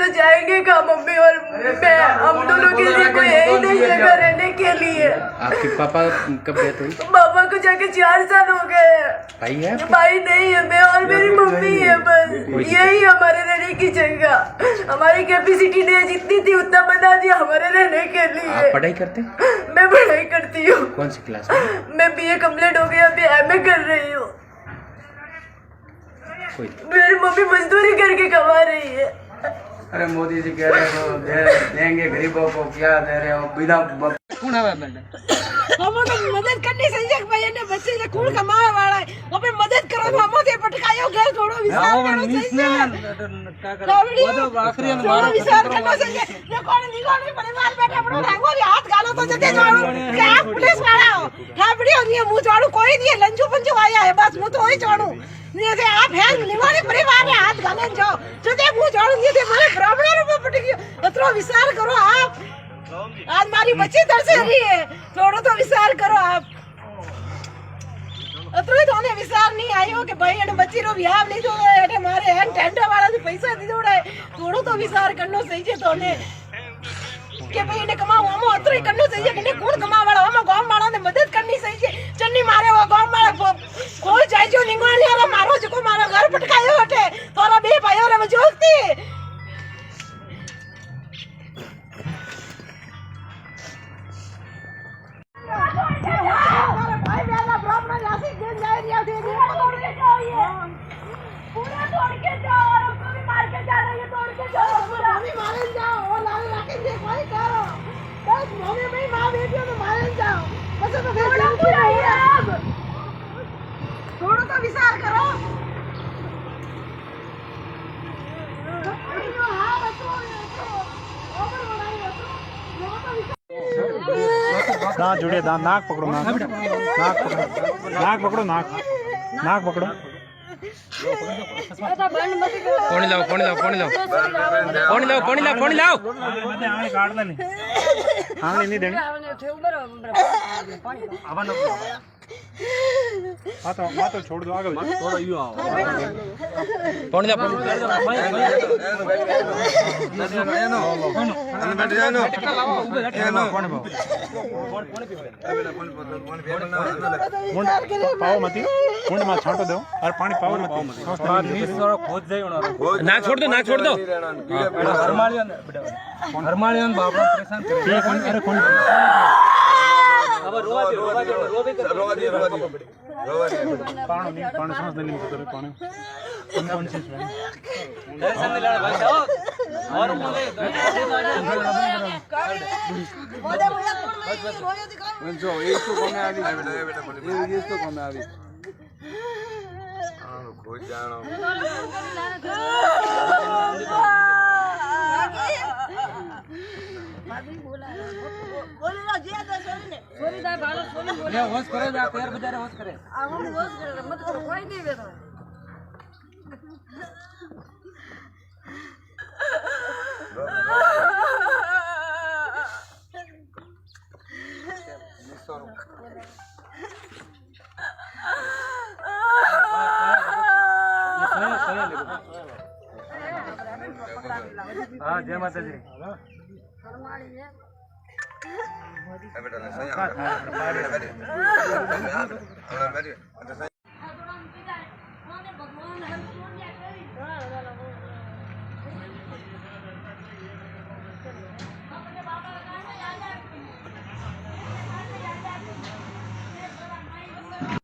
दोनों जाएंगे कहाँ? मम्मी और मैं, हम दोनों के लिए कोई है ही नहीं जगह रहने के लिए। आपके पापा कब गए थे? पापा को जाके 4 साल हो गए हैं। भाई है? भाई नहीं है, मैं और मेरी मम्मी है बस। यही हमारे रहने की जगह। हमारी कैपेसिटी ने जितनी थी उतना बना दिया हमारे रहने के लिए। आप पढ़ाई करते? मैं पढ़ाई करती हूँ। कौन सी क्लास में? मैं BA कंप्लीट हो गया, अभी MA कर रही हूँ। मेरी मम्मी मजदूरी करके कमा रही है। अरे मोदी जी कह रहे हो देंगे गरीबों को, क्या दे रहे हो बिना कौन है हमो तो मदद करनी चाहिए कि भाई ने बच्चे ने कौन कमावे वाला है वो पे मदद करो तो हमो ते पटकायो घर थोड़ो विचार करो चाहिए थोड़ो विचार करना चाहिए। ये कौन निगोनी परिवार बैठे अपनो रंगोली हाथ गालो तो जते जाओ क्या पुलिस वाला हो खाबड़ी और ये मुंह झाड़ू कोई नहीं लंजू पंजू आया है बस मुंह तो वही झाड़ू नहीं से आप है निगोनी परिवार ने हाथ गाले जाओ जते मुंह झाड़ू ये थे मारे ब्राह्मण रूप पटकी अतरो विचार करो आप। आज मारी बच्ची तरसे रही है, थोड़ा तो विचार करो आप। अतरो तो ने विचार नहीं आयो कि भाई ने बच्ची रो ब्याह नहीं दो एटे मारे है टेंडर वाला से पैसा दी दोड़ा है, थोड़ा तो विचार करनो चाहिए तो ने के भाई ने कमाओ हम अतरो करनो चाहिए कि ने कौन कमा वाला हम गांव वाला ने मदद करनी चाहिए। चन्नी मारे वो गांव वाला कोई जाय जो निंगोली वाला मारो जको मारा घर पटकायो हटे तोरा बे भाईओ रे जोगती थोड़ा तो विचार करो। दांत जुड़े दांत नाक पकड़ो नाक नाक पकड़ो नाक पकड़ो नाक नाक पकड़ो पानी लाओ पानी लाओ पानी लाओ पानी लाओ पानी लाओ पानी लाओ आंगली काट ले आंगली नहीं देनी हाँ तो छोड़ दो आगे थोड़ा यूं आओ पानी लाओ पाओ मती मुंड में छांटो दो और पानी पाओ मती खोद जाए ना छोड़ दो ना छोड़ दो हरमालियन बाबा परेशान करे अरे कौन अब रोवा दे पानी पानी सांस लेने में तो पानी कौन सी टेंशन नहीं लेना भाई जाओ और बोले जो ये तो कौन है बेटा ये तो कौन है हां खोज जानो होश करे जा पैर बेचारे होश करे हम होश करे मत करो कोई नहीं बेटा हाँ जय माता जी बेटा